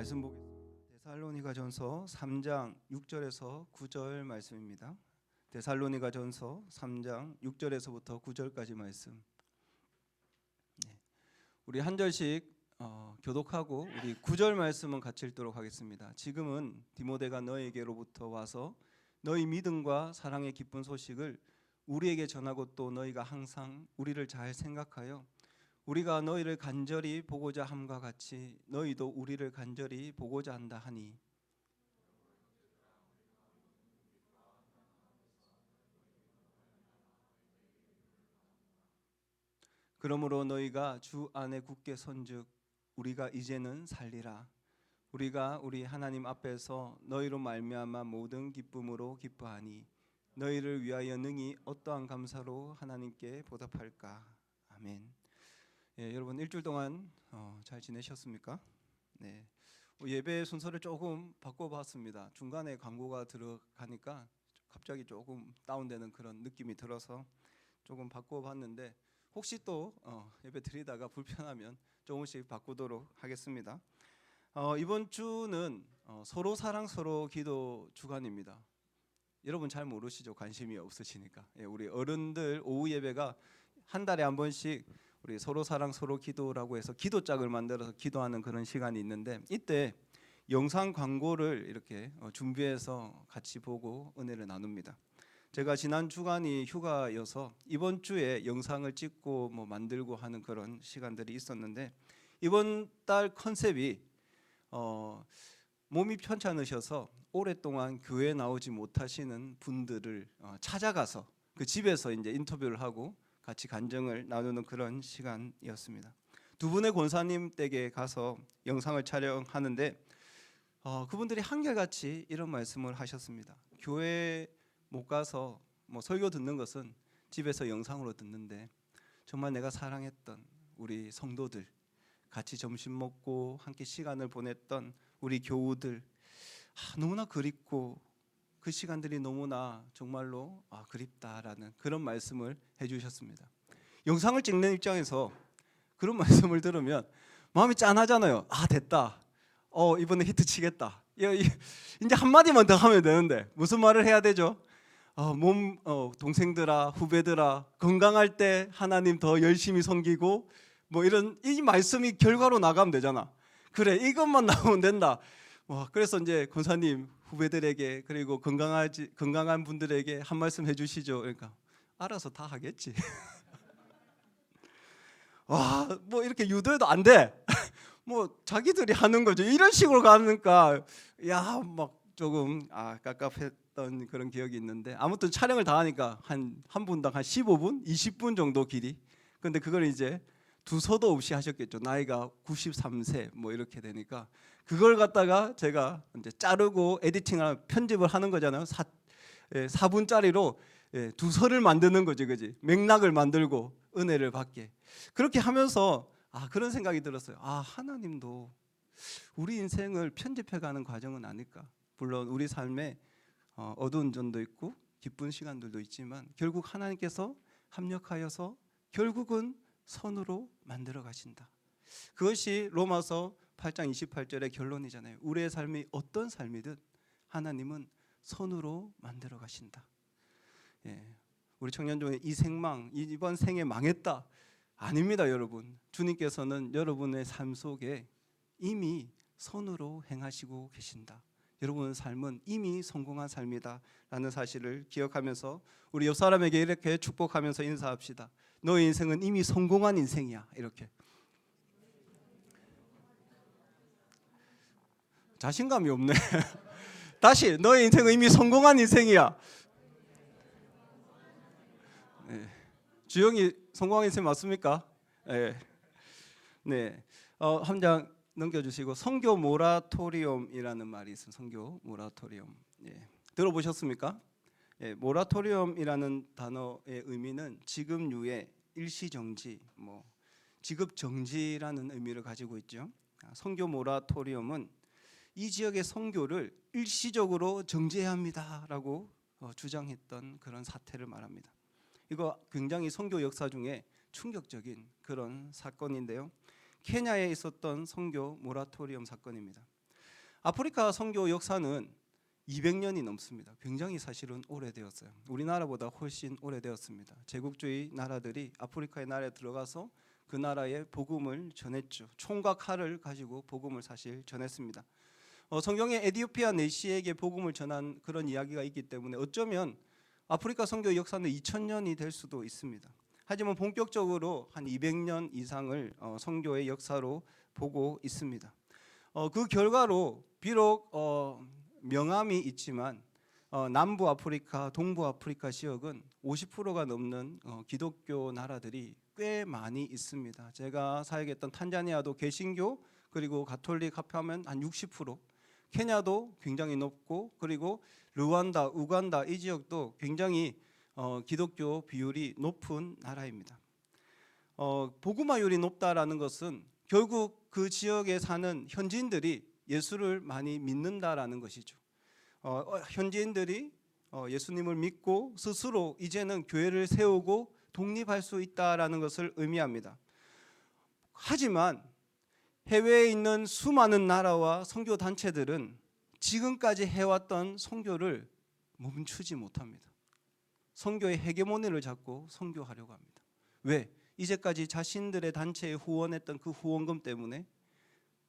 말씀 보겠습니다. 데살로니가전서 3장 6절에서 9절 말씀입니다. 데살로니가전서 3장 6절에서부터 9절까지 말씀. 우리 한 절씩 교독하고 우리 9절 말씀은 같이 읽도록 하겠습니다. 지금은 디모데가 너에게로부터 와서 너희 믿음과 사랑의 기쁜 소식을 우리에게 전하고 또 너희가 항상 우리를 잘 생각하여 우리가 너희를 간절히 보고자 함과 같이 너희도 우리를 간절히 보고자 한다 하니, 그러므로 너희가 주 안에 굳게 선즉 우리가 이제는 살리라. 우리가 우리 하나님 앞에서 너희로 말미암아 모든 기쁨으로 기뻐하니 너희를 위하여 능히 어떠한 감사로 하나님께 보답할까. 아멘. 여러분 일주일 동안 잘 지내셨습니까? 네. 예배 순서를 조금 바꿔봤습니다. 중간에 광고가 들어가니까 갑자기 조금 다운되는 그런 느낌이 들어서 조금 바꿔봤는데 혹시 또 예배 드리다가 불편하면 조금씩 바꾸도록 하겠습니다. 이번 주는 서로 사랑 서로 기도 주간입니다. 여러분 잘 모르시죠? 관심이 없으시니까. 우리 어른들 오후 예배가 한 달에 한 번씩 우리 서로 사랑 서로 기도라고 해서 기도짝을 만들어서 기도하는 그런 시간이 있는데, 이때 영상 광고를 이렇게 준비해서 같이 보고 은혜를 나눕니다. 제가 지난 주간이 휴가여서 이번 주에 영상을 찍고 만들고 하는 그런 시간들이 있었는데, 이번 달 컨셉이 몸이 편찮으셔서 오랫동안 교회에 나오지 못하시는 분들을 찾아가서 그 집에서 이제 인터뷰를 하고 같이 간증을 나누는 그런 시간이었습니다. 두 분의 권사님 댁에 가서 영상을 촬영하는데 그분들이 한결같이 이런 말씀을 하셨습니다. 교회 못 가서 설교 듣는 것은 집에서 영상으로 듣는데 정말 내가 사랑했던 우리 성도들, 같이 점심 먹고 함께 시간을 보냈던 우리 교우들, 너무나 그립고 그 시간들이 너무나 정말로 그립다라는 그런 말씀을 해주셨습니다. 영상을 찍는 입장에서 그런 말씀을 들으면 마음이 짠하잖아요. 됐다. 이번에 히트 치겠다. 이제 한마디만 더 하면 되는데 무슨 말을 해야 되죠? 동생들아, 후배들아, 건강할 때 하나님 더 열심히 섬기고 이런 이 말씀이 결과로 나가면 되잖아. 그래, 이것만 나오면 된다. 그래서 이제 권사님, 후배들에게 그리고 건강한 분들에게 한 말씀 해주시죠. 그러니까 알아서 다 하겠지. 이렇게 유도해도 안 돼. 자기들이 하는 거죠. 이런 식으로 가니까 조금 깝깝했던 그런 기억이 있는데, 아무튼 촬영을 다 하니까 한 분당 한 15분, 20분 정도 길이. 근데 그걸 이제 두서도 없이 하셨겠죠. 나이가 93세 이렇게 되니까 그걸 갖다가 제가 이제 자르고 에디팅을 편집을 하는 거잖아요. 4분짜리로 두서를 만드는 거지, 그지? 맥락을 만들고 은혜를 받게. 그렇게 하면서 그런 생각이 들었어요. 하나님도 우리 인생을 편집해가는 과정은 아닐까. 물론 우리 삶에 어두운 점도 있고 기쁜 시간들도 있지만 결국 하나님께서 합력하여서 결국은 선으로 만들어 가신다. 그것이 로마서 8장 28절의 결론이잖아요. 우리의 삶이 어떤 삶이든 하나님은 선으로 만들어 가신다. 우리 청년 중에 이 생망, 이번 생에 망했다. 아닙니다, 여러분. 주님께서는 여러분의 삶 속에 이미 선으로 행하시고 계신다. 여러분의 삶은 이미 성공한 삶이다 라는 사실을 기억하면서 우리 옆 사람에게 이렇게 축복하면서 인사합시다. 너의 인생은 이미 성공한 인생이야. 이렇게 자신감이 없네. 다시, 너의 인생은 이미 성공한 인생이야. 주영이 성공한 인생 맞습니까? 네. 한 장 넘겨주시고, 성교 모라토리엄이라는 말이 있어요. 성교 모라토리엄. 들어보셨습니까? 모라토리엄이라는 단어의 의미는 지급유예, 일시정지, 지급정지라는 의미를 가지고 있죠. 성교 모라토리엄은 이 지역의 선교를 일시적으로 정지해야 합니다라고 주장했던 그런 사태를 말합니다. 이거 굉장히 선교 역사 중에 충격적인 그런 사건인데요. 케냐에 있었던 선교 모라토리엄 사건입니다. 아프리카 선교 역사는 200년이 넘습니다. 굉장히 사실은 오래되었어요. 우리나라보다 훨씬 오래되었습니다. 제국주의 나라들이 아프리카의 나라에 들어가서 그 나라에 복음을 전했죠. 총과 칼을 가지고 복음을 사실 전했습니다. 성경에 에티오피아 내시에게 복음을 전한 그런 이야기가 있기 때문에 어쩌면 아프리카 선교 역사는 2000년이 될 수도 있습니다. 하지만 본격적으로 한 200년 이상을 선교의 역사로 보고 있습니다. 그 결과로 비록 명암이 있지만 남부 아프리카, 동부 아프리카 지역은 50%가 넘는 기독교 나라들이 꽤 많이 있습니다. 제가 사역했던 탄자니아도 개신교 그리고 가톨릭 합하면 한 60%, 케냐도 굉장히 높고 그리고 르완다, 우간다 이 지역도 굉장히 기독교 비율이 높은 나라입니다. 복음화율이 높다라는 것은 결국 그 지역에 사는 현지인들이 예수를 많이 믿는다라는 것이죠. 현지인들이 예수님을 믿고 스스로 이제는 교회를 세우고 독립할 수 있다라는 것을 의미합니다. 하지만 해외에 있는 수많은 나라와 선교 단체들은 지금까지 해왔던 선교를 멈추지 못합니다. 선교의 헤게모니를 잡고 선교하려고 합니다. 왜? 이제까지 자신들의 단체에 후원했던 그 후원금 때문에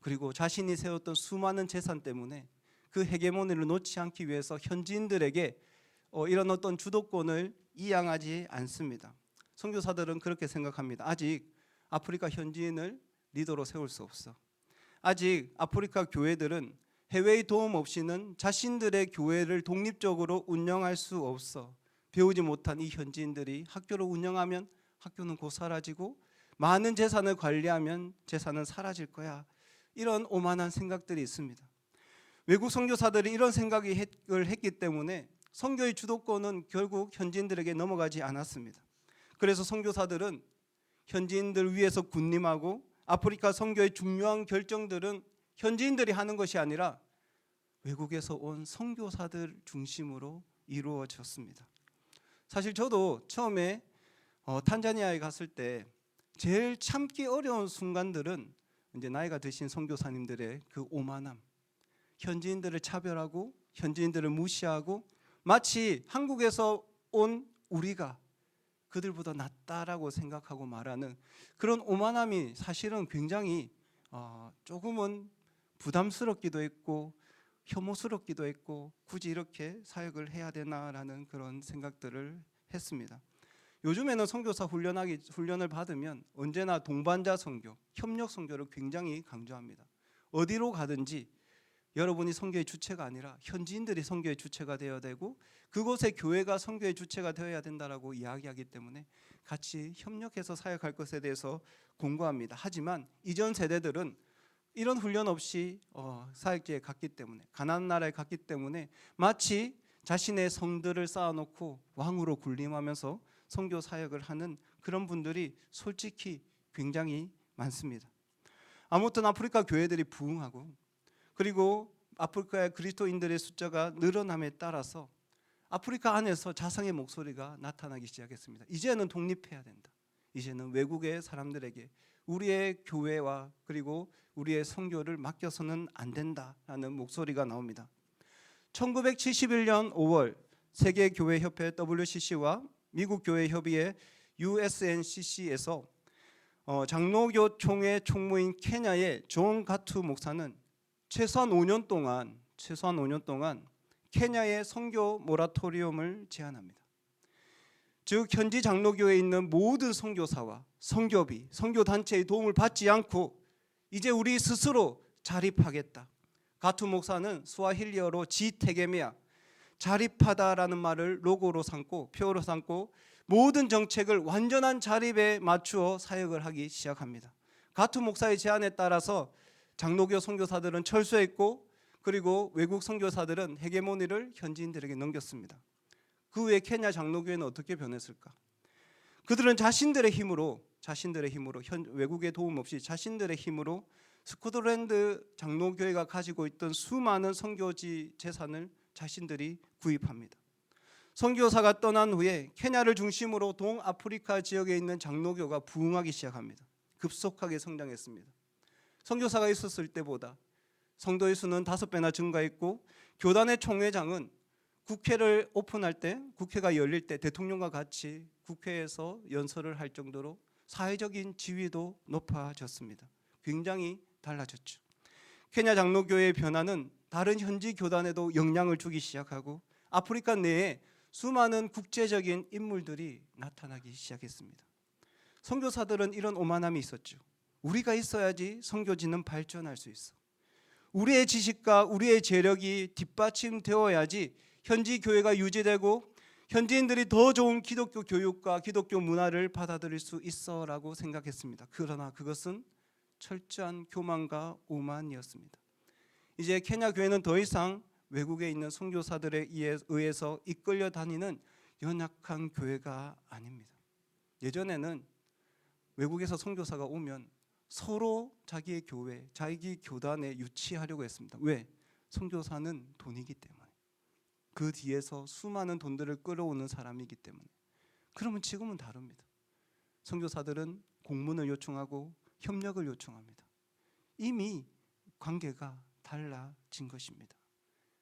그리고 자신이 세웠던 수많은 재산 때문에 그 헤게모니를 놓지 않기 위해서 현지인들에게 이런 어떤 주도권을 이양하지 않습니다. 선교사들은 그렇게 생각합니다. 아직 아프리카 현지인을 리더로 세울 수 없어. 아직 아프리카 교회들은 해외의 도움 없이는 자신들의 교회를 독립적으로 운영할 수 없어. 배우지 못한 이 현지인들이 학교를 운영하면 학교는 곧 사라지고 많은 재산을 관리하면 재산은 사라질 거야. 이런 오만한 생각들이 있습니다. 외국 선교사들이 이런 생각을 했기 때문에 선교의 주도권은 결국 현지인들에게 넘어가지 않았습니다. 그래서 선교사들은 현지인들 위해서 군림하고 아프리카 선교의 중요한 결정들은 현지인들이 하는 것이 아니라 외국에서 온 선교사들 중심으로 이루어졌습니다. 사실 저도 처음에 탄자니아에 갔을 때 제일 참기 어려운 순간들은 이제 나이가 드신 선교사님들의 그 오만함, 현지인들을 차별하고 현지인들을 무시하고 마치 한국에서 온 우리가 그들보다 낫다라고 생각하고 말하는 그런 오만함이 사실은 굉장히 조금은 부담스럽기도 했고 혐오스럽기도 했고 굳이 이렇게 사역을 해야 되나라는 그런 생각들을 했습니다. 요즘에는 선교사 훈련을 받으면 언제나 동반자 선교, 협력 선교를 굉장히 강조합니다. 어디로 가든지 여러분이 선교의 주체가 아니라 현지인들이 선교의 주체가 되어야 되고 그곳의 교회가 선교의 주체가 되어야 된다라고 이야기하기 때문에 같이 협력해서 사역할 것에 대해서 공고합니다. 하지만 이전 세대들은 이런 훈련 없이 사역지에 갔기 때문에 가나안 나라에 갔기 때문에 마치 자신의 성들을 쌓아놓고 왕으로 군림하면서 선교 사역을 하는 그런 분들이 솔직히 굉장히 많습니다. 아무튼 아프리카 교회들이 부흥하고 그리고 아프리카의 그리스도인들의 숫자가 늘어남에 따라서 아프리카 안에서 자성의 목소리가 나타나기 시작했습니다. 이제는 독립해야 된다. 이제는 외국의 사람들에게 우리의 교회와 그리고 우리의 선교를 맡겨서는 안 된다라는 목소리가 나옵니다. 1971년 5월 세계교회협회 WCC와 미국교회협의회 USNCC에서 장로교총회 총무인 케냐의 존 가투 목사는 최소한 5년 동안 케냐의 선교 모라토리움을 제안합니다. 즉 현지 장로교회에 있는 모든 선교사와 선교비, 선교단체의 도움을 받지 않고 이제 우리 스스로 자립하겠다. 가투 목사는 스와힐리어로 지테게메아, 자립하다라는 말을 로고로 삼고 표어로 삼고 모든 정책을 완전한 자립에 맞추어 사역을 하기 시작합니다. 가투 목사의 제안에 따라서 장로교 선교사들은 철수했고 그리고 외국 선교사들은 헤게모니를 현지인들에게 넘겼습니다. 그 후에 케냐 장로교회는 어떻게 변했을까? 그들은 자신들의 힘으로 외국의 도움 없이 자신들의 힘으로 스코틀랜드 장로교회가 가지고 있던 수많은 선교지 재산을 자신들이 구입합니다. 선교사가 떠난 후에 케냐를 중심으로 동아프리카 지역에 있는 장로교가 부흥하기 시작합니다. 급속하게 성장했습니다. 선교사가 있었을 때보다 성도의 수는 5배나 증가했고 교단의 총회장은 국회를 오픈할 때, 국회가 열릴 때 대통령과 같이 국회에서 연설을 할 정도로 사회적인 지위도 높아졌습니다. 굉장히 달라졌죠. 케냐 장로교회의 변화는 다른 현지 교단에도 영향을 주기 시작하고 아프리카 내에 수많은 국제적인 인물들이 나타나기 시작했습니다. 선교사들은 이런 오만함이 있었죠. 우리가 있어야지 선교지는 발전할 수 있어. 우리의 지식과 우리의 재력이 뒷받침되어야지 현지 교회가 유지되고 현지인들이 더 좋은 기독교 교육과 기독교 문화를 받아들일 수 있어라고 생각했습니다. 그러나 그것은 철저한 교만과 오만이었습니다. 이제 케냐 교회는 더 이상 외국에 있는 선교사들에 의해서 이끌려 다니는 연약한 교회가 아닙니다. 예전에는 외국에서 선교사가 오면 서로 자기의 교회, 자기 교단에 유치하려고 했습니다. 왜? 선교사는 돈이기 때문에. 그 뒤에서 수많은 돈들을 끌어오는 사람이기 때문에. 그러면 지금은 다릅니다. 선교사들은 공문을 요청하고 협력을 요청합니다. 이미 관계가 달라진 것입니다.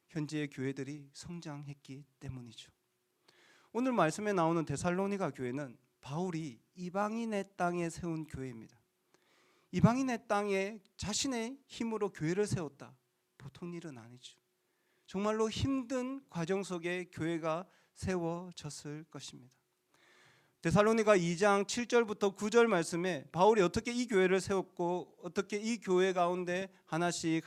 현지의 교회들이 성장했기 때문이죠. 오늘 말씀에 나오는 데살로니가 교회는 바울이 이방인의 땅에 세운 교회입니다. 이방인의 땅에 자신의 힘으로 교회를 세웠다. 보통 일은 아니죠. 정말로 힘든 과정 속에 교회가 세워졌을 것입니다. 데살로니가 2장 7절부터 9절 말씀에 바울이 어떻게 이 교회를 세웠고 어떻게 이 교회 가운데 하나씩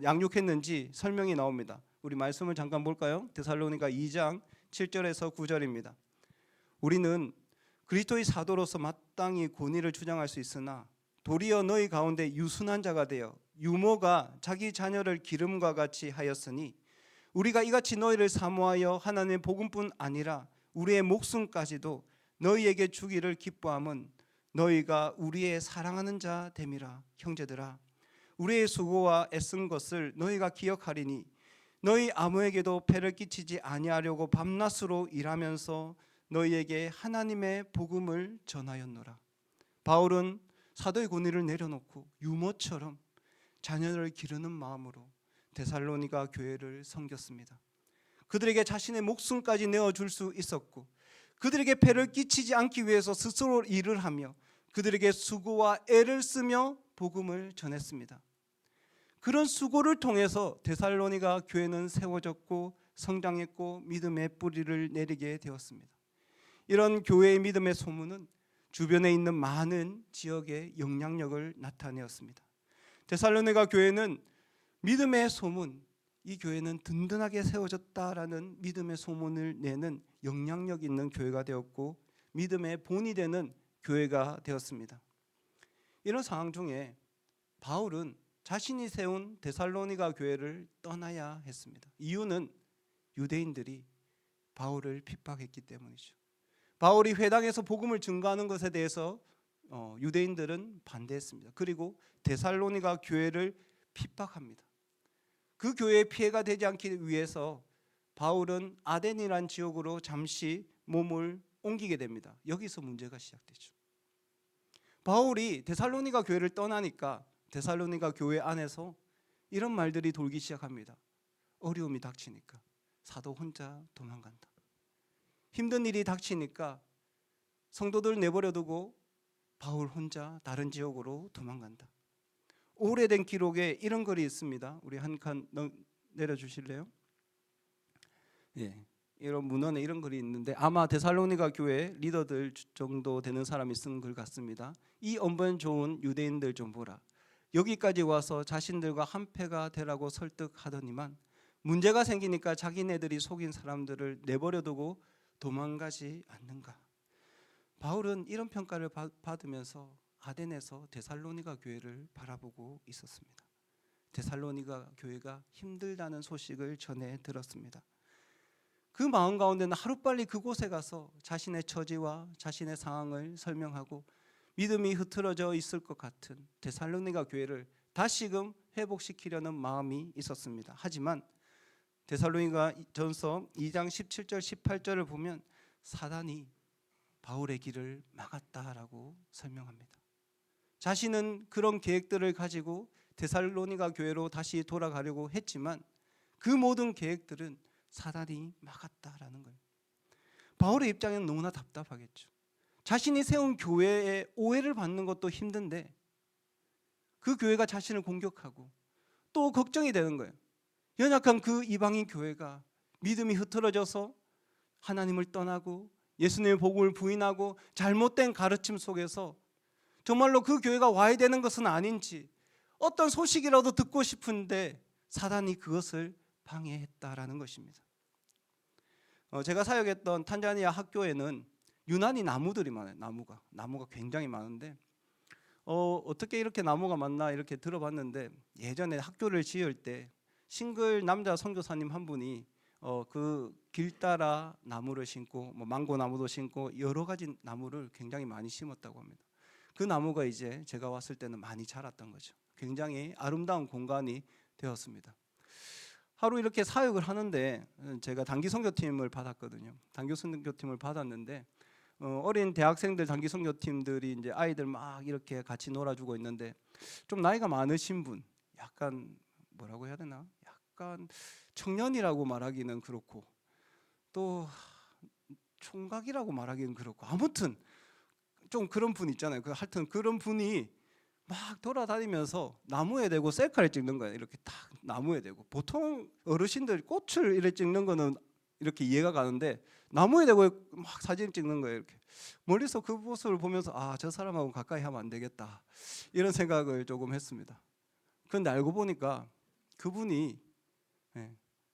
양육했는지 설명이 나옵니다. 우리 말씀을 잠깐 볼까요? 데살로니가 2장 7절에서 9절입니다. 우리는 그리스도의 사도로서 마땅히 권위를 주장할 수 있으나 도리어 너희 가운데 유순한 자가 되어 유모가 자기 자녀를 기름과 같이 하였으니 우리가 이같이 너희를 사모하여 하나님의 복음뿐 아니라 우리의 목숨까지도 너희에게 주기를 기뻐함은 너희가 우리의 사랑하는 자 됨이라. 형제들아, 우리의 수고와 애쓴 것을 너희가 기억하리니 너희 아무에게도 폐를 끼치지 아니하려고 밤낮으로 일하면서 너희에게 하나님의 복음을 전하였노라. 바울은 사도의 권위를 내려놓고 유모처럼 자녀를 기르는 마음으로 데살로니가 교회를 섬겼습니다. 그들에게 자신의 목숨까지 내어줄 수 있었고 그들에게 폐를 끼치지 않기 위해서 스스로 일을 하며 그들에게 수고와 애를 쓰며 복음을 전했습니다. 그런 수고를 통해서 데살로니가 교회는 세워졌고 성장했고 믿음의 뿌리를 내리게 되었습니다. 이런 교회의 믿음의 소문은 주변에 있는 많은 지역에 영향력을 나타내었습니다. 데살로니가 교회는 믿음의 소문, 이 교회는 든든하게 세워졌다라는 믿음의 소문을 내는 영향력 있는 교회가 되었고 믿음의 본이 되는 교회가 되었습니다. 이런 상황 중에 바울은 자신이 세운 데살로니가 교회를 떠나야 했습니다. 이유는 유대인들이 바울을 핍박했기 때문이죠. 바울이 회당에서 복음을 증거하는 것에 대해서 유대인들은 반대했습니다. 그리고 데살로니가 교회를 핍박합니다. 그 교회에 피해가 되지 않기 위해서 바울은 아덴이란 지역으로 잠시 몸을 옮기게 됩니다. 여기서 문제가 시작되죠. 바울이 데살로니가 교회를 떠나니까 데살로니가 교회 안에서 이런 말들이 돌기 시작합니다. 어려움이 닥치니까 사도 혼자 도망간다. 힘든 일이 닥치니까 성도들 내버려두고 바울 혼자 다른 지역으로 도망간다. 오래된 기록에 이런 글이 있습니다. 우리 한 칸 내려주실래요? 예, 이런 문헌에 이런 글이 있는데 아마 데살로니가 교회 리더들 정도 되는 사람이 쓴 글 같습니다. 이 언변 좋은 유대인들 좀 보라. 여기까지 와서 자신들과 한패가 되라고 설득하더니만 문제가 생기니까 자기네들이 속인 사람들을 내버려두고 도망가지 않는가. 바울은 이런 평가를 받으면서 아덴에서 데살로니가 교회를 바라보고 있었습니다. 데살로니가 교회가 힘들다는 소식을 전해 들었습니다. 그 마음 가운데는 하루빨리 그곳에 가서 자신의 처지와 자신의 상황을 설명하고 믿음이 흐트러져 있을 것 같은 데살로니가 교회를 다시금 회복시키려는 마음이 있었습니다. 하지만 데살로니가 전서 2장 17절 18절을 보면 사단이 바울의 길을 막았다라고 설명합니다. 자신은 그런 계획들을 가지고 데살로니가 교회로 다시 돌아가려고 했지만 그 모든 계획들은 사단이 막았다라는 거예요. 바울의 입장에는 너무나 답답하겠죠. 자신이 세운 교회에 오해를 받는 것도 힘든데 그 교회가 자신을 공격하고 또 걱정이 되는 거예요. 연약한 그 이방인 교회가 믿음이 흐트러져서 하나님을 떠나고 예수님의 복음을 부인하고 잘못된 가르침 속에서 정말로 그 교회가 와야 되는 것은 아닌지 어떤 소식이라도 듣고 싶은데 사단이 그것을 방해했다라는 것입니다. 제가 사역했던 탄자니아 학교에는 유난히 나무들이 많아요. 나무가 굉장히 많은데 어떻게 이렇게 나무가 많나 이렇게 들어봤는데 예전에 학교를 지을 때 싱글 남자 선교사님 한 분이 그 길 따라 나무를 심고 뭐 망고 나무도 심고 여러 가지 나무를 굉장히 많이 심었다고 합니다. 그 나무가 이제 제가 왔을 때는 많이 자랐던 거죠. 굉장히 아름다운 공간이 되었습니다. 하루 이렇게 사역을 하는데 제가 단기 선교팀을 받았거든요. 단기 선교팀을 받았는데 어린 대학생들 단기 선교팀들이 이제 아이들 막 이렇게 같이 놀아주고 있는데 좀 나이가 많으신 분, 약간 뭐라고 해야 되나? 약간 청년이라고 말하기는 그렇고 또 총각이라고 말하기는 그렇고 아무튼 좀 그런 분 있잖아요. 하여튼 그런 분이 막 돌아다니면서 나무에 대고 셀카를 찍는 거예요. 이렇게 딱 나무에 대고. 보통 어르신들 꽃을 이렇게 찍는 거는 이렇게 이해가 가는데 나무에 대고 막 사진 찍는 거예요. 이렇게 멀리서 그 모습을 보면서 저 사람하고 가까이 하면 안 되겠다 이런 생각을 조금 했습니다. 그런데 알고 보니까 그분이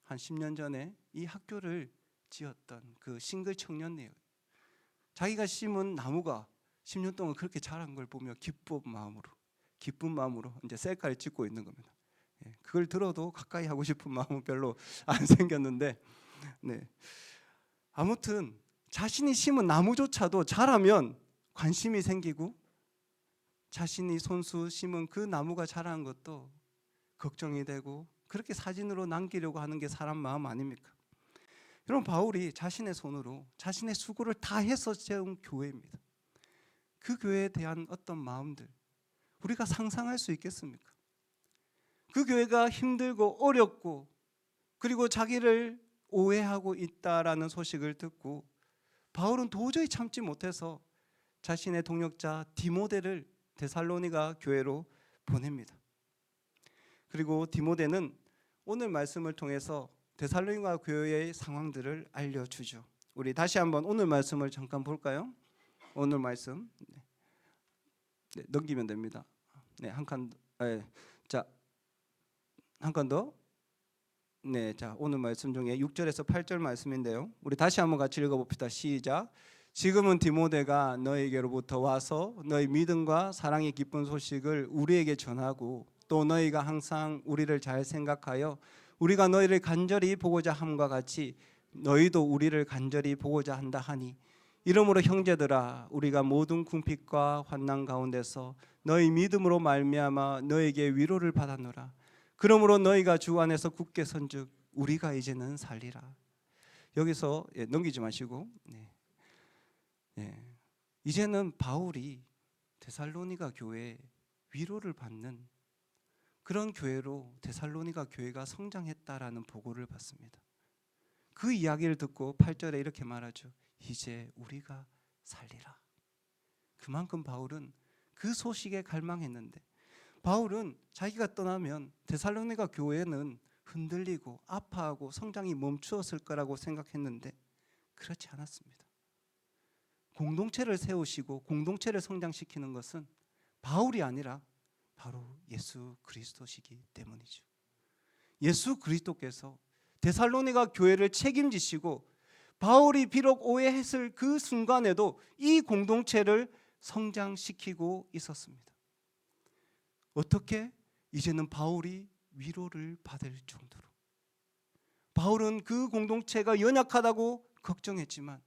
한 10년 전에 이 학교를 지었던 그 싱글 청년이에요. 자기가 심은 나무가 10년 동안 그렇게 자란 걸 보며 기쁜 마음으로 이제 셀카를 찍고 있는 겁니다. 그걸 들어도 가까이 하고 싶은 마음은 별로 안 생겼는데, 아무튼 자신이 심은 나무조차도 자라면 관심이 생기고 자신이 손수 심은 그 나무가 자라는 것도 걱정이 되고 그렇게 사진으로 남기려고 하는 게 사람 마음 아닙니까? 여러분, 바울이 자신의 손으로 자신의 수고를 다해서 세운 교회입니다. 그 교회에 대한 어떤 마음들 우리가 상상할 수 있겠습니까? 그 교회가 힘들고 어렵고 그리고 자기를 오해하고 있다라는 소식을 듣고 바울은 도저히 참지 못해서 자신의 동역자 디모데를 데살로니가 교회로 보냅니다. 그리고 디모데는 오늘 말씀을 통해서 데살로니가 교회의 상황들을 알려주죠. 우리 다시 한번 오늘 말씀을 잠깐 볼까요? 오늘 말씀 넘기면 됩니다. 한 칸 더. 오늘 말씀 중에 6절에서 8절 말씀인데요. 우리 다시 한번 같이 읽어봅시다. 시작. 지금은 디모데가 너희에게로부터 와서 너희 믿음과 사랑의 기쁜 소식을 우리에게 전하고 또 너희가 항상 우리를 잘 생각하여 우리가 너희를 간절히 보고자 함과 같이 너희도 우리를 간절히 보고자 한다 하니 이러므로 형제들아 우리가 모든 궁핍과 환난 가운데서 너희 믿음으로 말미암아 너희에게 위로를 받았노라. 그러므로 너희가 주 안에서 굳게 선즉 우리가 이제는 살리라. 여기서 넘기지 마시고 이제는 바울이 데살로니가 교회에 위로를 받는 그런 교회로 데살로니가 교회가 성장했다라는 보고를 받습니다. 그 이야기를 듣고 8절에 이렇게 말하죠. 이제 우리가 살리라. 그만큼 바울은 그 소식에 갈망했는데 바울은 자기가 떠나면 데살로니가 교회는 흔들리고 아파하고 성장이 멈추었을 거라고 생각했는데 그렇지 않았습니다. 공동체를 세우시고 공동체를 성장시키는 것은 바울이 아니라 바로 예수 그리스도시기 때문이죠. 예수 그리스도께서 데살로니가 교회를 책임지시고 바울이 비록 오해했을 그 순간에도 이 공동체를 성장시키고 있었습니다. 어떻게? 이제는 바울이 위로를 받을 정도로. 바울은 그 공동체가 연약하다고 걱정했지만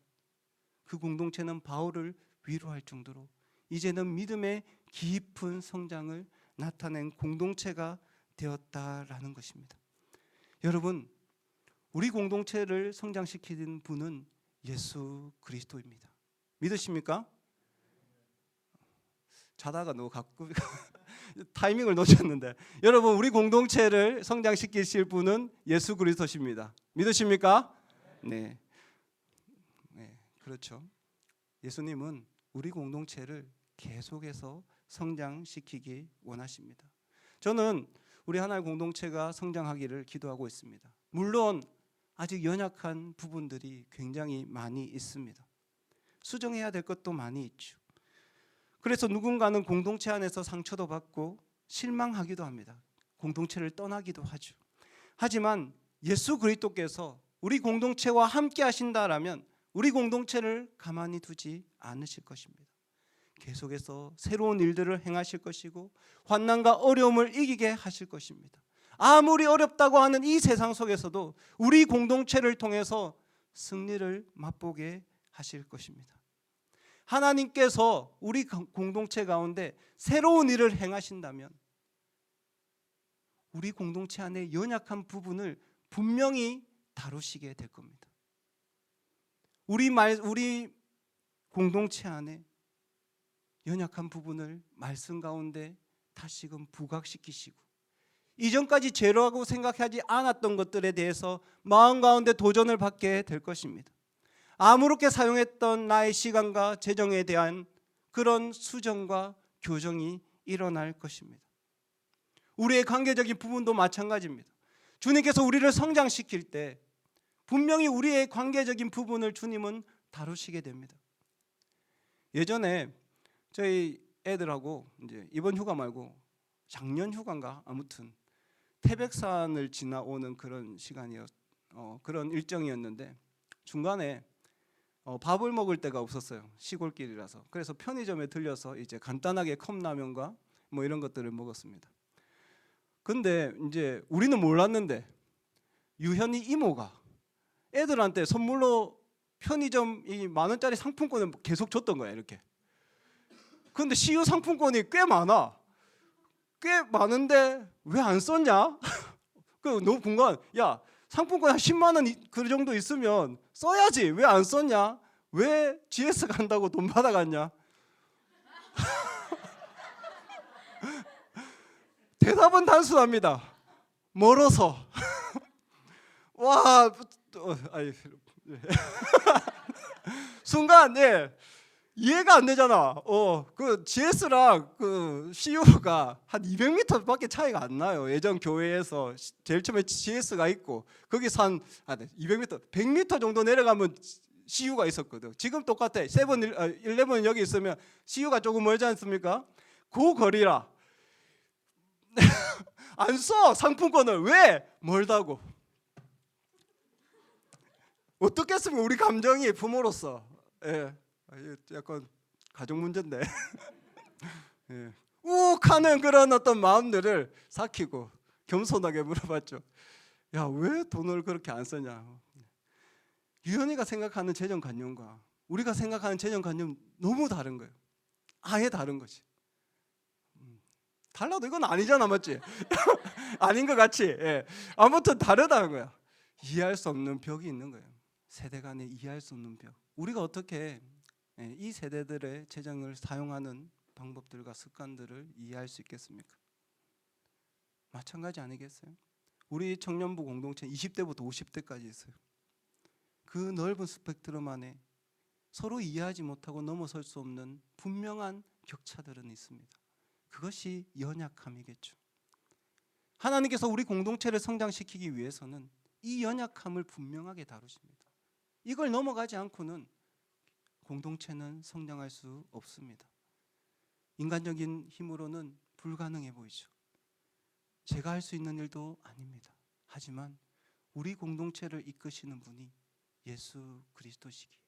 그 공동체는 바울을 위로할 정도로 이제는 믿음의 깊은 성장을 나타낸 공동체가 되었다라는 것입니다. 여러분, 우리 공동체를 성장시키는 분은 예수 그리스도입니다. 믿으십니까? 자다가 너무 가끔 타이밍을 놓쳤는데, 여러분, 우리 공동체를 성장시키실 분은 예수 그리스도십니다. 믿으십니까? 네. 네, 그렇죠. 예수님은 우리 공동체를 계속해서 성장시키기 원하십니다. 저는 우리 하나의 공동체가 성장하기를 기도하고 있습니다. 물론 아직 연약한 부분들이 굉장히 많이 있습니다. 수정해야 될 것도 많이 있죠. 그래서 누군가는 공동체 안에서 상처도 받고 실망하기도 합니다. 공동체를 떠나기도 하죠. 하지만 예수 그리스도께서 우리 공동체와 함께 하신다라면 우리 공동체를 가만히 두지 않으실 것입니다. 계속해서 새로운 일들을 행하실 것이고 환난과 어려움을 이기게 하실 것입니다. 아무리 어렵다고 하는 이 세상 속에서도 우리 공동체를 통해서 승리를 맛보게 하실 것입니다. 하나님께서 우리 공동체 가운데 새로운 일을 행하신다면 우리 공동체 안에 연약한 부분을 분명히 다루시게 될 겁니다. 우리 공동체 안에 연약한 부분을 말씀 가운데 다시금 부각시키시고 이전까지 죄라고 생각하지 않았던 것들에 대해서 마음 가운데 도전을 받게 될 것입니다. 아무렇게 사용했던 나의 시간과 재정에 대한 그런 수정과 교정이 일어날 것입니다. 우리의 관계적인 부분도 마찬가지입니다. 주님께서 우리를 성장시킬 때 분명히 우리의 관계적인 부분을 주님은 다루시게 됩니다. 예전에 저희 애들하고 이제 이번 휴가 말고 작년 휴가인가 아무튼 태백산을 지나오는 그런 그런 일정이었는데 중간에 밥을 먹을 데가 없었어요. 시골길이라서. 그래서 편의점에 들려서 이제 간단하게 컵라면과 뭐 이런 것들을 먹었습니다. 근데 이제 우리는 몰랐는데 유현이 이모가 애들한테 선물로 편의점 이 10,000원짜리 상품권을 계속 줬던 거야, 이렇게. 근데 CU 상품권이 꽤 많은데 왜 안 썼냐? 그 너무 궁금한. 야, 상품권 한 10만 원 그 정도 있으면 써야지. 왜 안 썼냐? 왜 GS 간다고 돈 받아갔냐? 대답은 단순합니다. 멀어서. 와, 순간 이해가 안 되잖아. 그 GS랑 그 CU가 한 200m밖에 차이가 안 나요. 예전 교회에서 제일 처음에 GS가 있고 거기서 한 200m, 100m 정도 내려가면 CU가 있었거든. 지금 똑같아. 11 여기 있으면 CU가 조금 멀지 않습니까? 그 거리라. 안 써, 상품권을. 왜? 멀다고. 어떻겠습니까? 우리 감정이 부모로서. 약간 가족 문제인데. 욱하는 그런 어떤 마음들을 삭히고 겸손하게 물어봤죠. 야, 왜 돈을 그렇게 안 쓰냐? 유현이가 생각하는 재정관념과 우리가 생각하는 재정관념 너무 다른 거예요. 아예 다른 거지. 달라도 이건 아니잖아, 맞지? 아닌 것 같이. 아무튼 다르다는 거야. 이해할 수 없는 벽이 있는 거예요. 세대 간에 이해할 수 없는 벽. 우리가 어떻게 이 세대들의 재정을 사용하는 방법들과 습관들을 이해할 수 있겠습니까? 마찬가지 아니겠어요? 우리 청년부 공동체 20대부터 50대까지 있어요. 그 넓은 스펙트럼 안에 서로 이해하지 못하고 넘어설 수 없는 분명한 격차들은 있습니다. 그것이 연약함이겠죠. 하나님께서 우리 공동체를 성장시키기 위해서는 이 연약함을 분명하게 다루십니다. 이걸 넘어가지 않고는 공동체는 성장할 수 없습니다. 인간적인 힘으로는 불가능해 보이죠. 제가 할 수 있는 일도 아닙니다. 하지만 우리 공동체를 이끄시는 분이 예수 그리스도시기에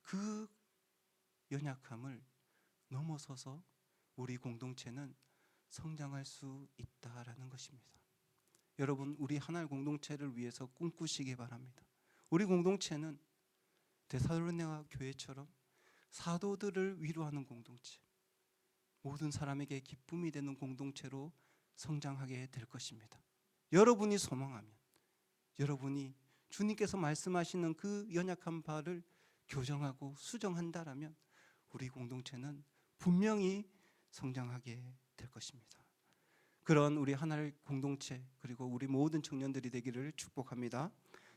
그 연약함을 넘어서서 우리 공동체는 성장할 수 있다라는 것입니다. 여러분, 우리 하나의 공동체를 위해서 꿈꾸시기 바랍니다. 우리 공동체는 데살로니가 교회처럼 사도들을 위로하는 공동체, 모든 사람에게 기쁨이 되는 공동체로 성장하게 될 것입니다. 여러분이 소망하면, 여러분이 주님께서 말씀하시는 그 연약한 바를 교정하고 수정한다라면 우리 공동체는 분명히 성장하게 될 것입니다. 그런 우리 하나의 공동체 그리고 우리 모든 청년들이 되기를 축복합니다.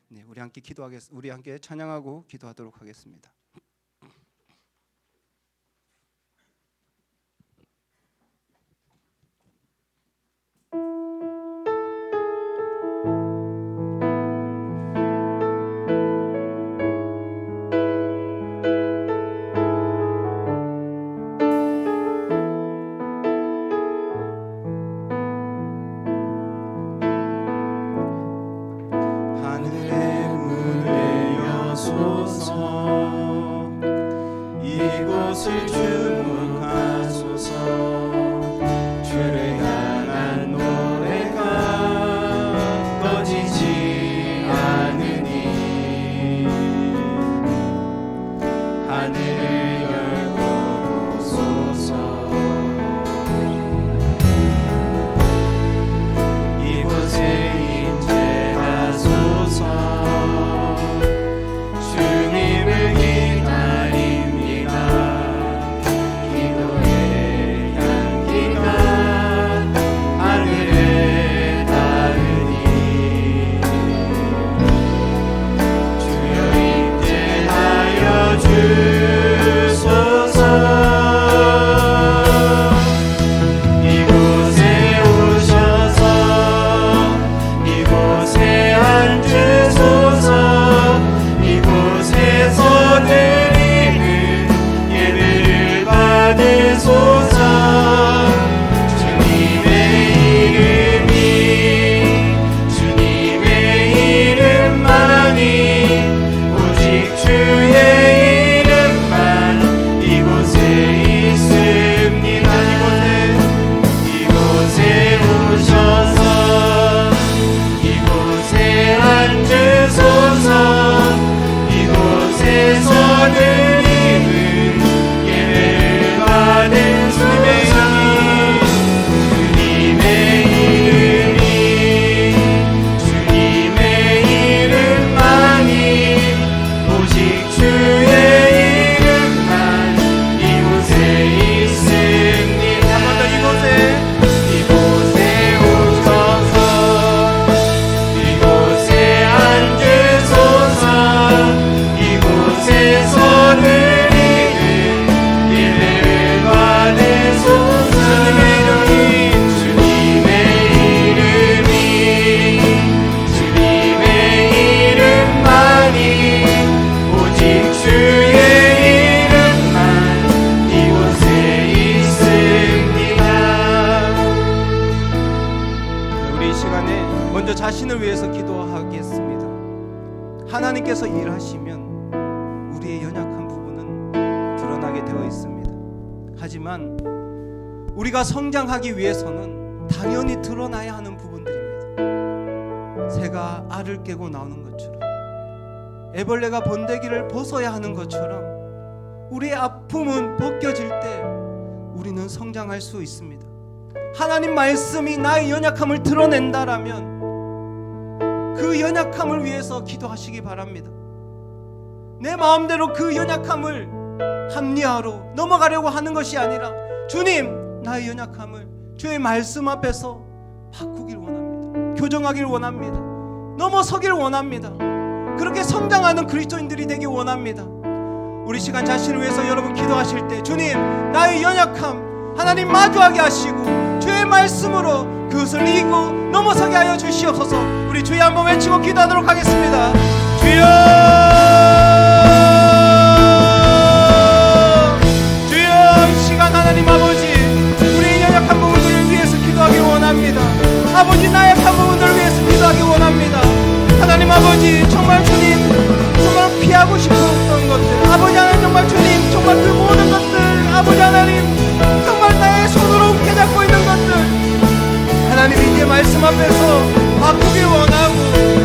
네, 우리 함께 찬양하고 기도하도록 하겠습니다. 이곳을 주목하소서. 주를 향한 노래가 꺼지지 않으니 하늘을 열고 보소서. 이곳에 임재하소서. 주님을 자신을 위해서 기도하겠습니다. 하나님께서 일하시면 우리의 연약한 부분은 드러나게 되어 있습니다. 하지만 우리가 성장하기 위해서는 당연히 드러나야 하는 부분들입니다. 새가 알을 깨고 나오는 것처럼, 애벌레가 번데기를 벗어야 하는 것처럼 우리의 아픔은 벗겨질 때 우리는 성장할 수 있습니다. 하나님 말씀이 나의 연약함을 드러낸다라면 그 연약함을 위해서 기도하시기 바랍니다. 내 마음대로 그 연약함을 합리화로 넘어가려고 하는 것이 아니라, 주님, 나의 연약함을 주의 말씀 앞에서 바꾸길 원합니다. 교정하길 원합니다. 넘어서길 원합니다. 그렇게 성장하는 그리스도인들이 되길 원합니다. 우리 시간 자신을 위해서 여러분 기도하실 때, 주님, 나의 연약함 하나님 마주하게 하시고 주의 말씀으로 그것을 이기고 넘어서게 하여 주시옵소서. 우리 주여 한번 외치고 기도하도록 하겠습니다. 주여, 주여, 이 시간 하나님 아버지, 우리의 연약한 부분들을 위해서 기도하기 원합니다. 아버지, 나약한 부분들을 위해서 기도하기 원합니다. 하나님 아버지, 정말 주님, 정말 피하고 싶었던 것들, 아버지 하나님, 정말 주님, 정말 그 모든 것들, 아버지 하나님, 정말 나의 손으로 움켜잡고 있는 것들, 하나님 이제 말씀 앞에서 바꾸길 원하고,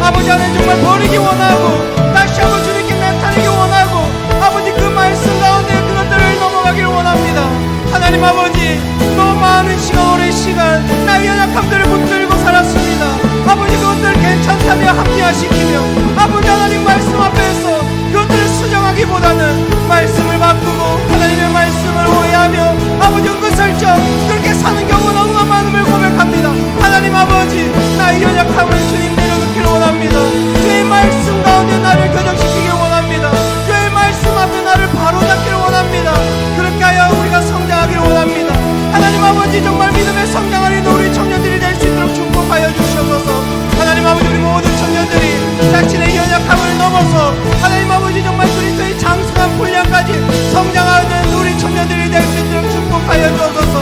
아버지 하나님 정말 버리기 원하고, 다시 한번 주님께 나타내기 원하고, 아버지 그 말씀 가운데 그것들을 넘어가길 원합니다. 하나님 아버지, 너무 많은 시간, 오랜 시간 나의 연약함들을 붙들고 살았습니다. 아버지 그것들을 괜찮다며 합리화시키며, 아버지 하나님 말씀 앞에서 그것들을 수정하기보다는 말씀을 바꾸고 하나님의 말씀을 오해하며 하나님 아버지 정말 그리스도의 장수한 분량까지 성장하는 우리 청년들이 될 수 있도록 축복하여 주옵소서.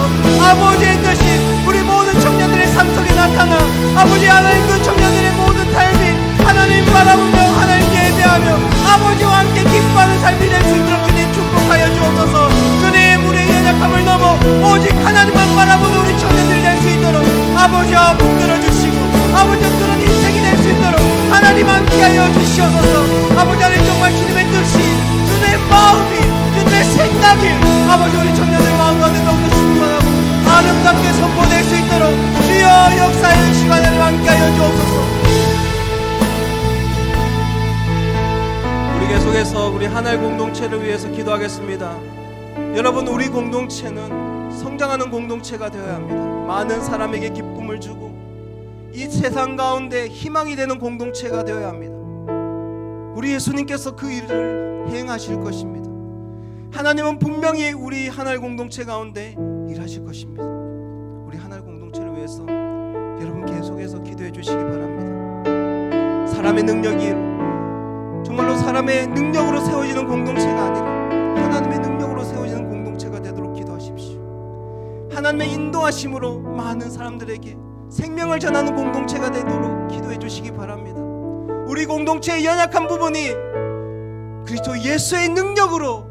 아버지의 뜻이 우리 모든 청년들의 삶 속에 나타나 아버지 하나님 그 청년들의 모든 삶이 하나님 바라보며 하나님 예배하며 아버지와 함께 기뻐하는 삶이 될 수 있도록 주님 축복하여 주옵소서. 주님 우리의 연약함을 넘어 오직 하나님만 바라보는 우리 청년들이 될 수 있도록 아버지와 붙들어 주시고 아버지와 그런 인생이 될 수 있도록 하나님 함께하여 주시옵소서. 아버지 하나님 정말 주님의 뜻이 주님의 마음이 주님의 생각이 아버지 우리 청년들 마음 가운데 너무 충만하고 아름답게 선포될 수 있도록 주여 역사의 시간을 함께하여 주옵소서. 우리 계속해서 우리 하나의 공동체를 위해서 기도하겠습니다. 여러분 우리 공동체는 성장하는 공동체가 되어야 합니다. 많은 사람에게 기쁨을 주고 이 세상 가운데 희망이 되는 공동체가 되어야 합니다. 우리 예수님께서 그 일을 행하실 것입니다. 하나님은 분명히 우리 하나의 공동체 가운데 일하실 것입니다. 우리 하나의 공동체를 위해서 여러분 계속해서 기도해 주시기 바랍니다. 사람의 능력이 정말로 사람의 능력으로 세워지는 공동체가 아니라 하나님의 능력으로 세워지는 공동체가 되도록 기도하십시오. 하나님의 인도하심으로 많은 사람들에게 생명을 전하는 공동체가 되도록 기도해 주시기 바랍니다. 우리 공동체의 연약한 부분이 그리스도 예수의 능력으로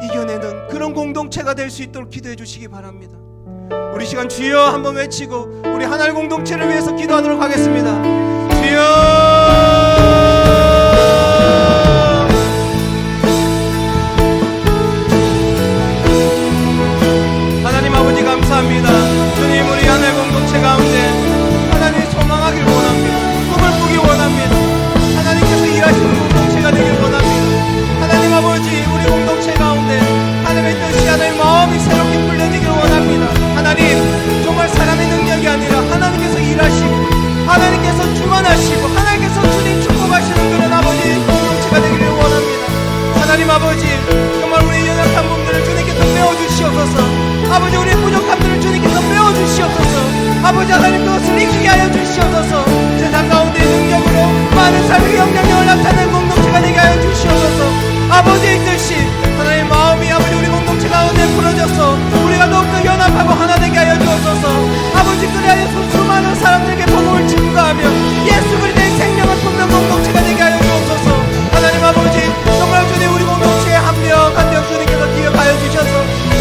이겨내는 그런 공동체가 될 수 있도록 기도해 주시기 바랍니다. 우리 시간 주여 한번 외치고 우리 하나의 공동체를 위해서 기도하도록 하겠습니다. 주여 하나님 아버지 감사합니다. 주님 우리 하나의 공동체 가운데 하나님이 소망하길 원합니다. 꿈을 꾸기 원합니다. 하나님께서 일하시는 공동체가 되길 원합니다. 하나님 아버지 우리 공동체 가운데 하나님의 뜻이 하나님의 마음이 새롭게 풀려지길 원합니다. 하나님 정말 사람의 능력이 아니라 하나님께서 일하시고 하나님께서 주관하시고 하나님께서 주님 축복하시는 그런 아버지 공동체가 되기를 원합니다. 하나님 아버지 정말 우리 연약한 분들을 주님께서 메워주시옵소서. 아버지 우리 부족함들을 주님께서 메워주시옵소서. 아버지 하나님 그것을 이기게 하여 주시옵소서. 세상 가운데 능력으로 많은 삶의 영향력을 나타내는 공동체가 되게 하여 주시옵소서. 아버지의 뜻이 하나님의 마음이 아버지 우리 공동체 가운데 풀어져서 우리가 더욱더 연합하고 하나 되게 하여 주옵소서. 아버지 그리하여 수많은 사람들에게 복음을 증거하며 예수 그리스도의 생명을 품는 공동체가 되게 하여 주옵소서. 하나님 아버지 정말 주님 우리 공동체에 한 명 주님께서 기억하여 주셔서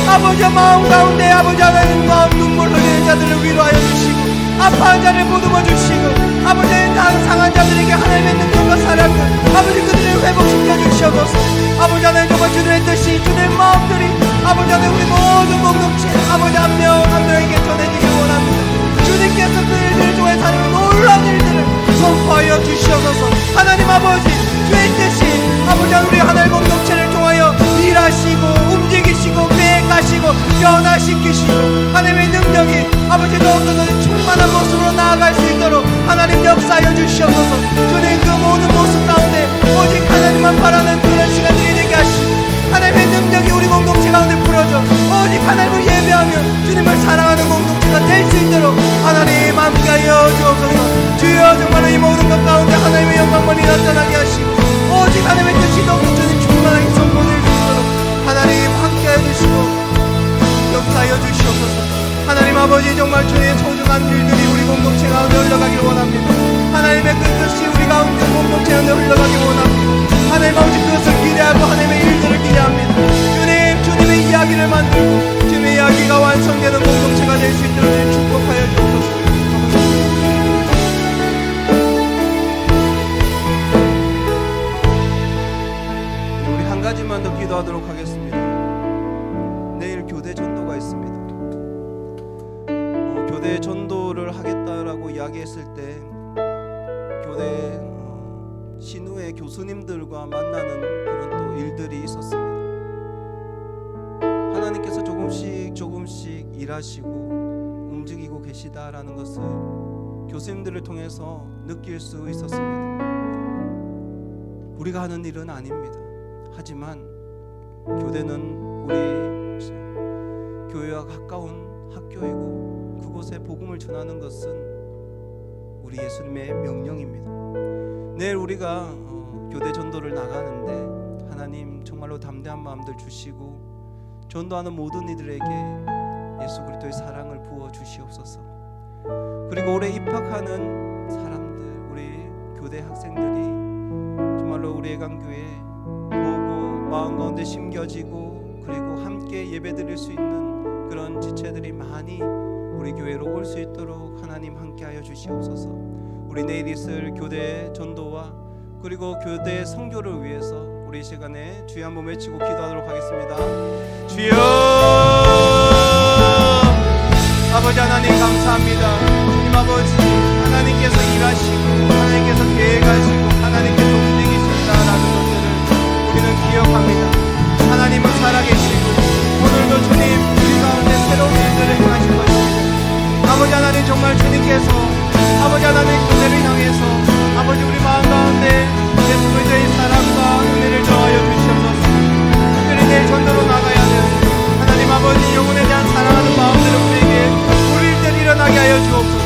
아버지의 마음 가운데 아버지 하나님 마음 눈물 흘리는 자들을 위로하여 주시고 아파한 자를 보듬어 주시고 아버지의 상한 자들에게 하나님의 능력과 사랑을 아버지 그들을 회복시켜 주시옵소서. 아버지 하나님 정말 주님의 뜻이 주님의 마음들이 아버지 하나님 우리 모든 공동체 아버지 한 명 한 명에게 전해지길 원합니다. 주님께서 그들을 통해 사는 놀라운 일들을 선포하여 주시옵소서. 하나님 아버지 주의 뜻이 아버지 우리 하나의 공동체를 통하여 일하시고 움직이시고 계획하시고 변화시키시고 하나님의 능력이 아버지 더욱더 충만한 모습으로 나아갈 수 있도록 하나님 역사하여 주시옵소서. 주님 그 모든 모습 가운데 오직 하나님만 바라는 그런 시간들이 되게 하시고 하나님의 능력이 우리 공동체 가운데 풀어져 오직 하나님을 예배하며 주님을 사랑하는 공동체가 될 수 있도록 하나님 함께하여 주옵소서. 주여 정말 이 모든 것 가운데 하나님의 영광만이 나타나게 하시고 오직 하나님의 뜻이 더욱더 주님 충만하게 선포될 수 있도록 하나님 함께하여 주시고 역사하여 주시옵소서. 하나님 아버지 정말 주의 소중한 일들이 우리 공동체 가운데 흘러가길 원합니다. 하나님의 그 뜻이 우리 가운데 공동체 가운데 흘러가길 원합니다. 하나님 아버지 그것을 기대하고 하나님의 일들을 기대합니다. 주님의 이야기를 만들고 주님의 이야기가 완성되는 공동체가 될 수 있도록 주님 축복하여 주옵소서. 우리 한 가지만 더 기도하도록 하겠습니다. 내일 교대 전도가 있습니다. 교대 전도를 하겠다라고 이야기했을 때 교대 신우의 교수님들과 만나는 그런 또 일들이 있었습니다. 하나님께서 조금씩 일하시고 움직이고 계시다라는 것을 교수님들을 통해서 느낄 수 있었습니다. 우리가 하는 일은 아닙니다. 하지만 교대는 우리 교회와 가까운 학교이고 그곳에 복음을 전하는 것은 우리 예수님의 명령입니다. 내일 우리가 교대 전도를 나가는데 하나님 정말로 담대한 마음들 주시고 전도하는 모든 이들에게 예수 그리스도의 사랑을 부어 주시옵소서. 그리고 올해 입학하는 사람들, 우리 교대 학생들이 정말로 우리 애강교회 보고 마음 가운데 심겨지고 그리고 함께 예배드릴 수 있는 그런 지체들이 많이 우리 교회로 올 수 있도록 하나님 함께하여 주시옵소서. 우리 내일 있을 교대 전도와 그리고 교대 선교를 위해서 우리 시간에 주여 한번 외치고 기도하도록 하겠습니다. 주여, 아버지 하나님 감사합니다. 주님 아버지, 하나님께서 일하시고 하나님께서 계획하시고 하나님께서 움직이신다라는 것들을 우리는 기억합니다. 하나님은 살아계시고 오늘도 주님 우리 가운데 새로운 일들을 행하실 것입니다. 아버지 하나님, 정말 주님께서 아버지 하나님 그대를 향해서 아버지 우리 마음 가운데 예수 그리스도의 사랑과 은혜를 더하여 주시옵소서. 특별히 내일 전도로 나가야 되는 하나님 아버지 영혼에 대한 사랑하는 마음들을 우리에게 우리일 때 일어나게 하여 주옵소서.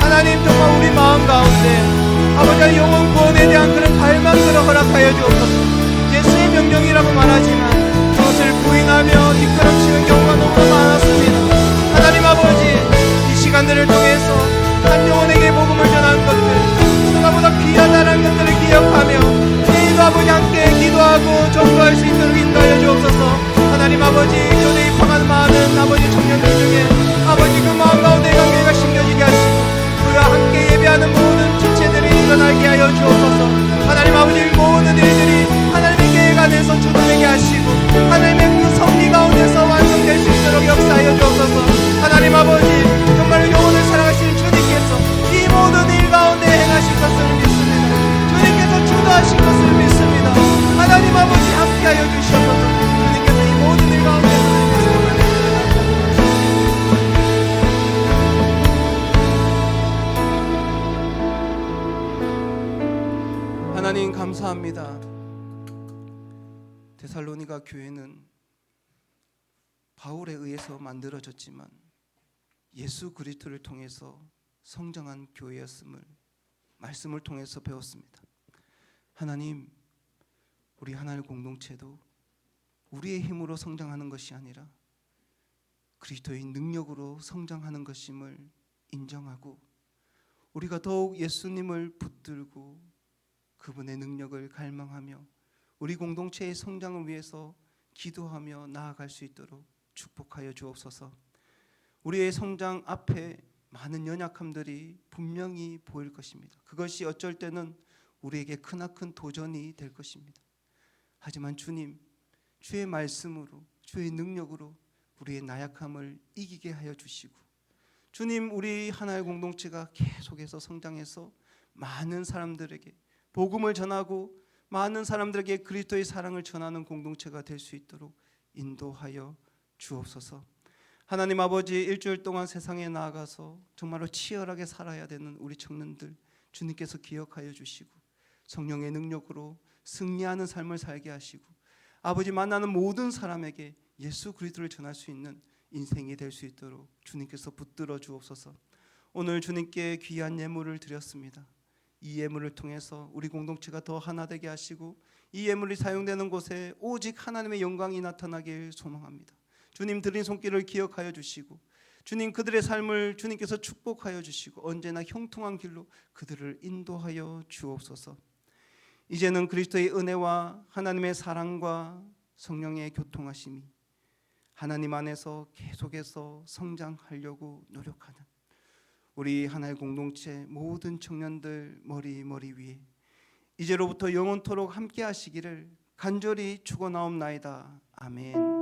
하나님 정말 우리 마음 가운데 아버지 영혼 구원에 대한 그런 갈망들을 허락하여 주옵소서. 예수의 명령이라고 말하지만 그것을 부인하며 뒷걸음치는 경우가 너무나 많았습니다. 하나님 아버지, 이 시간들을 통해서 한 영혼에게 복음을 전하는 것들 수가보다 귀하다는 것들을 기억하며 내일도 아버지 함께 기도하고 전도할 수 있도록 인도하여 주옵소서. 하나님 아버지, 교대에 입학하는 많은 아버지 청년들 중에 아버지 그 마음 가운데 관계가 심겨지게 하시고 그와 함께 예배하는 모든 지체들이 일어나게 하여 주옵소서. 하나님 아버지, 모든 일들이 하나님의 계획 안에서 주도되게 하시고 하나님의 그 섭리 가운데서 완성될 수 있도록 역사하여 주옵소서. 하나님 아버지, 정말 영혼을 사랑하시는 주님께서 이 모든 일 가운데 행하실 것을 믿습니다. 주님께서 주도하실 것을 믿습니다. 하나님 아버지 함께하여 주시옵소서. 주님께서 이 모든 일 가운데 하나님 감사합니다. 데살로니가 교회는 바울에 의해서 만들어졌지만 예수 그리스도를 통해서 성장한 교회였음을 말씀을 통해서 배웠습니다. 하나님, 우리 하나님 공동체도 우리의 힘으로 성장하는 것이 아니라 그리스도의 능력으로 성장하는 것임을 인정하고 우리가 더욱 예수님을 붙들고 그분의 능력을 갈망하며 우리 공동체의 성장을 위해서 기도하며 나아갈 수 있도록 축복하여 주옵소서. 우리의 성장 앞에 많은 연약함들이 분명히 보일 것입니다. 그것이 어쩔 때는 우리에게 크나큰 도전이 될 것입니다. 하지만 주님, 주의 말씀으로 주의 능력으로 우리의 나약함을 이기게 하여 주시고 주님, 우리 하나의 공동체가 계속해서 성장해서 많은 사람들에게 복음을 전하고 많은 사람들에게 그리스도의 사랑을 전하는 공동체가 될 수 있도록 인도하여 주옵소서. 하나님 아버지, 일주일 동안 세상에 나아가서 정말로 치열하게 살아야 되는 우리 청년들 주님께서 기억하여 주시고 성령의 능력으로 승리하는 삶을 살게 하시고 아버지 만나는 모든 사람에게 예수 그리스도를 전할 수 있는 인생이 될 수 있도록 주님께서 붙들어 주옵소서. 오늘 주님께 귀한 예물을 드렸습니다. 이 예물을 통해서 우리 공동체가 더 하나 되게 하시고 이 예물이 사용되는 곳에 오직 하나님의 영광이 나타나길 소망합니다. 주님 드린 손길을 기억하여 주시고 주님 그들의 삶을 주님께서 축복하여 주시고 언제나 형통한 길로 그들을 인도하여 주옵소서. 이제는 그리스도의 은혜와 하나님의 사랑과 성령의 교통하심이 하나님 안에서 계속해서 성장하려고 노력하는 우리 하나의 공동체 모든 청년들 머리 위에 이제로부터 영원토록 함께 하시기를 간절히 축원하옵나이다. 아멘.